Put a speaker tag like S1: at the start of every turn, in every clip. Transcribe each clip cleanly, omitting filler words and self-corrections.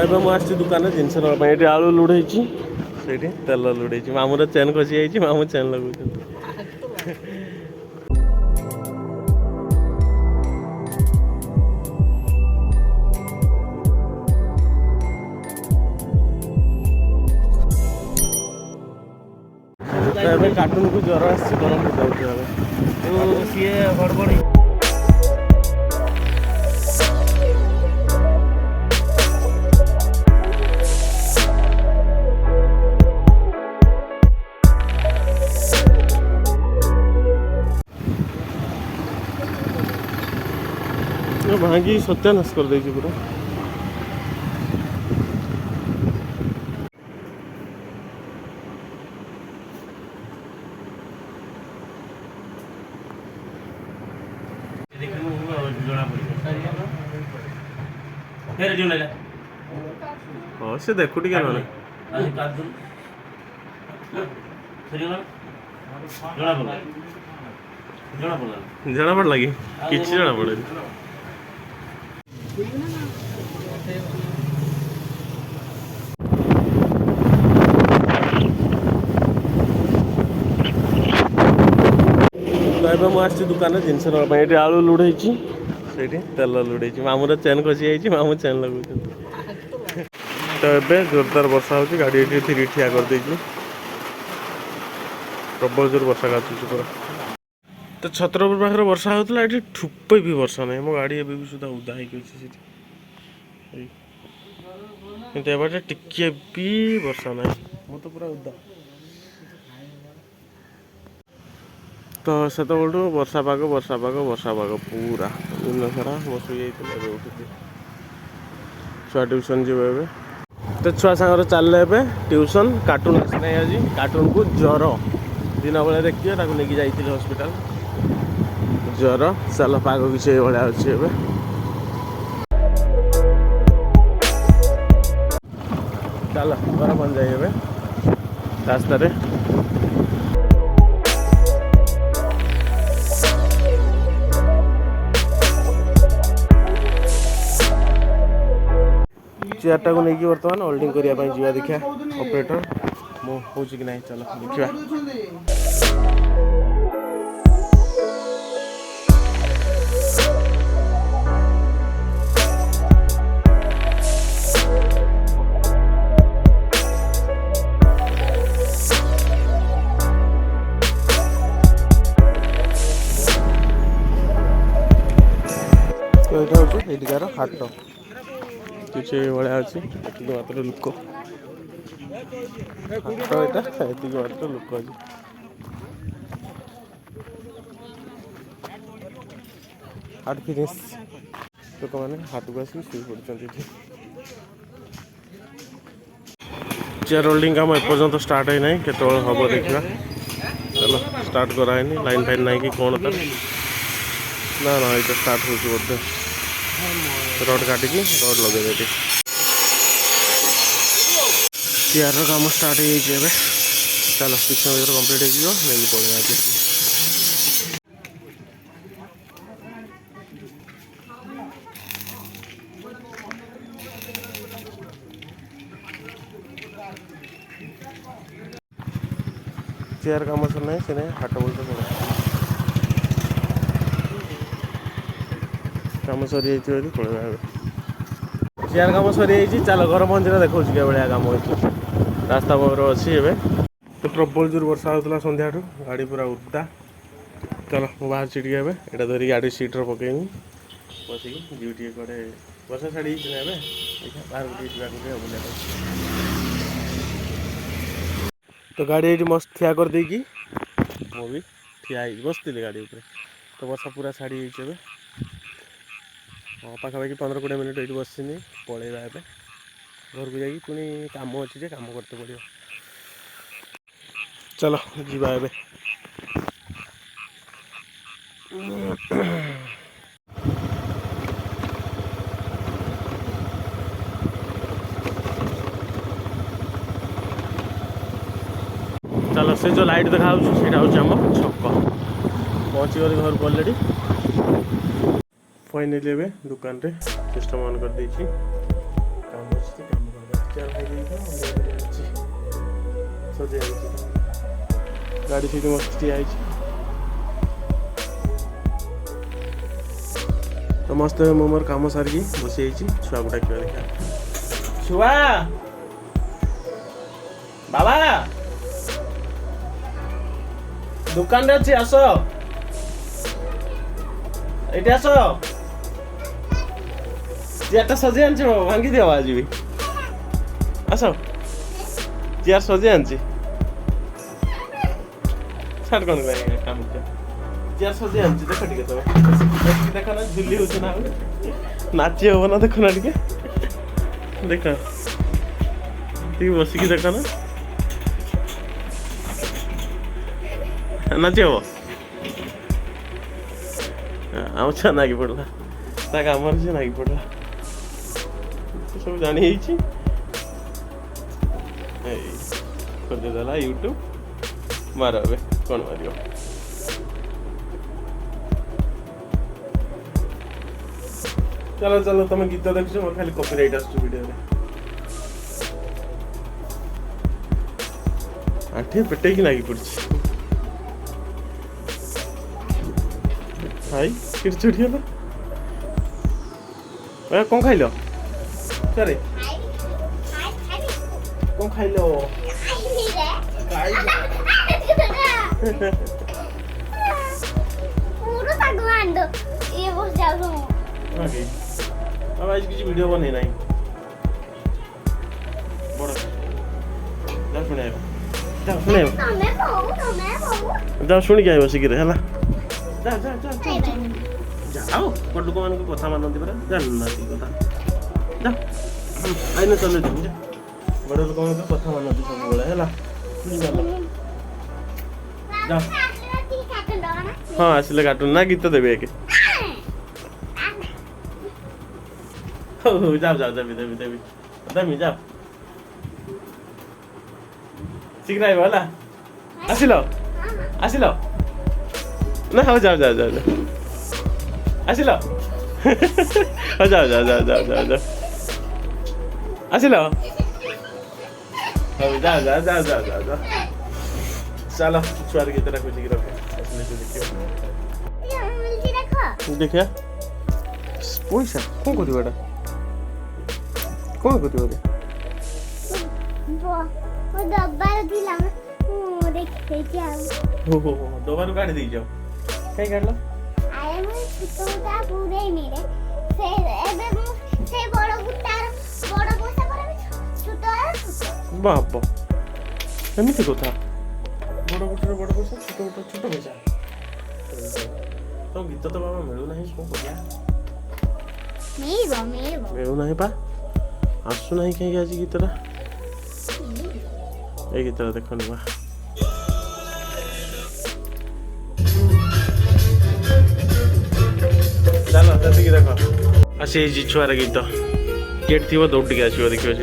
S1: ଏବେ ମୁଁ ଆସିଛି ଦୋକାନରେ ଜିନିଷ ନେବା ପାଇଁ। ଏଠି ଆଳୁ ଲୁଢ଼େଇଛି, ସେଇଠି ତେଲ ଲୁଢ଼େଇଛି। ମାମୁଁର ଚେନ୍ ଖସି ଯାଇଛି, ମାମୁଁ ଚେନ୍ ଲଗାଉଛନ୍ତି। ଏବେ କାର୍ଟୁନକୁ ଜ୍ୱର ଆସିଛି, ଗରମ ଯାଉଛି ଏବେ ସିଏ ଗଡ଼ବଡ଼ି। ଭାଙ୍ଗି ସତ୍ୟାନାଶ କରିଦେଇଛି ପୁରା। ହଁ ସେ ଦେଖୁ ଟିକେ ନହେଲେ ଜଣା ପଡ଼ିଲା କି କିଛି ଜଣା ପଡ଼େନି। ଏବେ ମୁଁ ଆସିଛି ଦୋକାନରେ ଜିନିଷ ନେବା ପାଇଁ। ଏଠି ଆଳୁ ଲୁଢ଼େଇଛି, ସେଇଠି ତେଲ ଲୁଢ଼େଇଛି। ମାମୁଁର ଚେନ୍ ଖସି ଯାଇଛି, ମାମୁଁ ଚେନ୍ ଲଗାଉଛନ୍ତି। ତ ଏବେ ଜୋରଦାର ବର୍ଷା ହେଉଛି, ଗାଡ଼ି ଏଠି ଧୀରେ ଠିଆ କରିଦେଇଛି। ପ୍ରବଳ ଜୋର ବର୍ଷା କାଚୁଛି ପୁରା। ତ ଛତ୍ରପୁର ପାଖରେ ବର୍ଷା ହେଉଥିଲା, ଏଠି ଠୁପେ ବି ବର୍ଷା ନାହିଁ। ମୋ ଗାଡ଼ି ଏବେ ବି ସୁଦ୍ଧା ଓଦା ହେଇକି ଅଛି ସେଠି, କିନ୍ତୁ ଏବାଟେ ଟିକିଏ ବି ବର୍ଷା ନାହିଁ। ମୁଁ ତ ପୁରା ଓଦା। ତ ସେତେବେଳଠୁ ବର୍ଷା ପାଗ ପୁରା ଦିନ ସାରା। ମୁଁ ଶୋଇଯାଇଥିଲି, ଏବେ ଉଠିଛି। ଛୁଆ ଟ୍ୟୁସନ୍ ଯିବ ଏବେ। ତ ଛୁଆ ସାଙ୍ଗରେ ଚାଲିଲେ ଏବେ ଟ୍ୟୁସନ୍। କାର୍ଟୁନ୍ ଆସିନାହିଁ ଆଜି, କାର୍ଟୁନ୍କୁ ଜ୍ୱର। ଦିନ ବେଳେ ଦେଖିବେ, ତାକୁ ନେଇକି ଯାଇଥିଲି ହସ୍ପିଟାଲ। ଜ୍ୱର ଚାଲ, ପାଗ କିଛି ଏଇଭଳିଆ ଅଛି ଏବେ। ଚାଲ ଘର ପହଞ୍ଚିଯାଇ ଏବେ ରାସ୍ତାରେ। ଚେୟାରଟାକୁ ନେଇକି ବର୍ତ୍ତମାନ ହୋଲ୍ଡିଂ କରିବା ପାଇଁ ଯିବା। ଦେଖିବା ଅପରେଟର ମୁଁ ହେଉଛି କି ନାହିଁ, ଚାଲ ଦେଖିବା। ଏଇଟା ହେଉଛି ଏଇଠିକାର ହାଟ। କିଛି ଭଳିଆ ଅଛି, ଏତିକି ମାତ୍ର ଲୋକ। ହାଟ ଏଇଟା, ଏତିକି ମାତ୍ର ଲୋକ ଅଛି। ହାଟ ଫିନିସ୍। ଲୋକମାନେ ହାଟକୁ ଆସିକି ଶୋଇ ପଡ଼ୁଛନ୍ତି ଏଠି। ଚେୟାର ହୋଲ୍ଡିଂ କାମ ଏପର୍ଯ୍ୟନ୍ତ ଷ୍ଟାର୍ଟ ହେଇନାହିଁ, କେତେବେଳେ ହେବ ଦେଖିବା। ଚାଲ ଷ୍ଟାର୍ଟ କରାହେଇନି, ଲାଇନ୍ ଫାଇନ୍ ନାହିଁ କି କ'ଣ ତାର। ନା ଏଇଟା ଷ୍ଟାର୍ଟ ହେଉଛି ବୋଧେ। ରଡ଼ କାଟିକି ରଡ଼ ଲଗେଇବେ ଏଠି। ଚେୟାରର କାମ ଷ୍ଟାର୍ଟ ହେଇଯାଇଛି ଏବେ। ଚାଲ କିଛି ସମୟ ଭିତରେ କମ୍ପ୍ଲିଟ୍ ହେଇଯିବ, ନେଇକି ପଳେଇବା ଏଠି। ଚେୟାର କାମ ସରିନାହିଁ, ସେ ନାହିଁ ହାଟ ବୋଲତେ ପଳେଇବା। କାମ ସରିଯାଇଛି ବୋଲି ପଳେଇବା ଏବେ। ଚେୟାର କାମ ସରିଯାଇଛି, ଚାଲ ଘର ପହଞ୍ଚିଲେ ଦେଖାଉଛି କି ଭଳିଆ କାମ ହେଇଛି। ରାସ୍ତା ବର ଅଛି ଏବେ। ତ ପ୍ରବଳ ଜୋର ବର୍ଷା ହେଉଥିଲା ସନ୍ଧ୍ୟାଠୁ, ଗାଡ଼ି ପୁରା ଓଦା। ଚାଲ ମୁଁ ବାହାରୁଛି ଟିକେ ଏବେ, ଏଇଟା ଧରିକି ଗାଡ଼ି ସିଟ୍ରେ ପକେଇନି, ବସିକି ଯିବି ଟିକେ କୁଆଡ଼େ। ବର୍ଷା ଛାଡ଼ି ହେଇଛି ନା ଏବେ, ଦେଖିବା ବାହାରକୁ ଟିକେ ଯିବାକୁ ଟିକେ ବୁଲିବା ପାଇଁ। ତ ଗାଡ଼ି ଏଇଠି ମସ୍ତ ଠିଆ କରିଦେଇକି ମୁଁ ବି ଠିଆ ହେଇକି ବସିଥିଲି ଗାଡ଼ି ଉପରେ। ତ ବର୍ଷା ପୁରା ଛାଡ଼ି ଯାଇଛି ଏବେ। ହଁ ପାଖାପାଖି 15-20 ମିନିଟ୍ ଏଇଠି ବସିନି, ପଳେଇବା ଏବେ ଘରକୁ ଯାଇକି। ପୁଣି କାମ ଅଛି ଯେ, କାମ କରତେ ପଡ଼ିବ। ଚାଲ ଯିବା ଏବେ। ଚାଲ, ସେ ଯେଉଁ ଲାଇଟ୍ ଦେଖାଯାଉଛି ସେଇଟା ହେଉଛି ଆମ ଛକ। ପହଞ୍ଚିଗଲି ଘରକୁ ଅଲରେଡ଼ି। ଫାଇନାଲି ଏବେ ଦୋକାନରେ ସିଷ୍ଟମ୍ ଅନ୍ କରିଦେଇଛି। କାମ ଅଛି। सजे गाड़ी से मस्त ठिया तो मस्त मो मोर कम सारिकी बसी छुआ को डाक देखा छुआ बाबा दुकान रे अच्छी आस ये आस चेयर सजे आनी भांगी दिया आज भी आस चेयर सजे आनी छाड़ कौन काम चेयर सजे आनी देख टे तुम देख ना झुली हो ना नाची हम ना देख ना टे देख बसिकी देख ना नाची हम आम छुआ नागी पड़ा ता काम से नागी पड़ा सब जानी खोदेला यूट्यूब मार ए कौन मार चलो चलो तुम गीत देख मोर खाली कॉपीराइट आसु वीडियो आठे पेटे की नागी पड़ी हाई किरचुड़ी है कौन खाइल सरे कौन खाइल अब आज किसी वीडियो बने नहीं बड़ा जा सुने जा सुन के बसिक है जा जा जा जाओ बड़ लोक मान कथा मानती परा जानना कथा जा आईने चले जा बड़ लोक मान कथा मानती सब बेले है हाँ आसिले कार्टून ना गीत देवे एक जाओ जाओ देवी देवी देवी देवी जाओ शीघ्र आइब है आसिल आसिल ना हाँ जाओ जाओ जाओ जाओ आसिल हाँ जाओ जाओ जाओ जाओ जाओ जाओ आसिल हाँ जाओ जाओ जाओ जाओ जाओ जाओ चलो छुआर गीत रखो शीघ्र देखिए पैसा कौन कर बेटा कौन कर डबारू काढ़ी दी जाओ कहीं काढ़ बाप एमती कथा बड़ गुटर बड़ पैसा छोट गुटर छोट पैसा तो गीत तो बाबा मिलू ना कौन कर मिलू ना पा आसु ना कहीं आज गीतटा ये गीतटा देख नुआ चलो जल्दी देख आसी छुआर गीत गेट थी दौड़ के आसो देखिए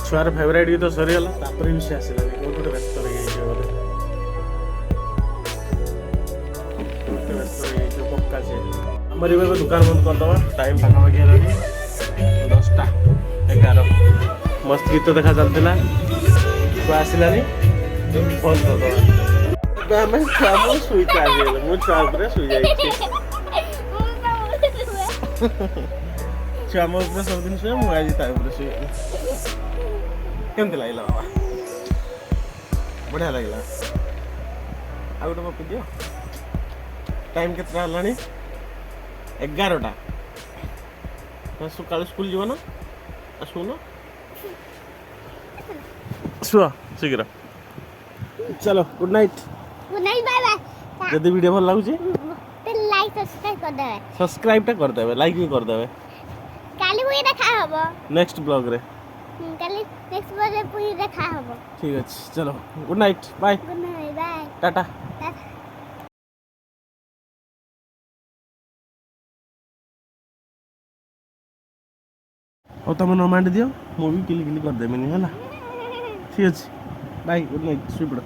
S1: छुआर फेवरेट गीत सरीगला तापर भी से आसला गोटे व्यस्त रही पक्का से आमर ए दुकान बंद करदे टाइम पाखापाखि है 10टा 11 मस्त गीत देखा चलता छुआ आसलानी बंद करदे आम छुआ शुई मुझे छुआ उपर शुई जा छुआ मो सब दिन शुए मुझे आज शुए केमती लगे बाबा बढ़िया लगे आ गोटे गपी दियो टाइम के 11टा सकाल स्कूल जीवन आसुन शुआ शीघ्र चलो गुड नाइट
S2: बाय बाय
S1: जदि वीडियो भल लगुच
S2: लाइक
S1: सब्सक्राइब टा करदेवे लाइक भी करदेवे
S2: काली पूरी देखा हबो
S1: नेक्स्ट ब्लॉग रे
S2: काली नेक्स्ट ब्लॉग रे पूरी देखा हबो
S1: ठीक है चलो good night bye
S2: good night bye
S1: टाटा
S2: टाटा
S1: और तुम नमांड दियो मु भी किली किली कर देमिनी है ठीक अच्छे बाय गुड नाइट सुई पड़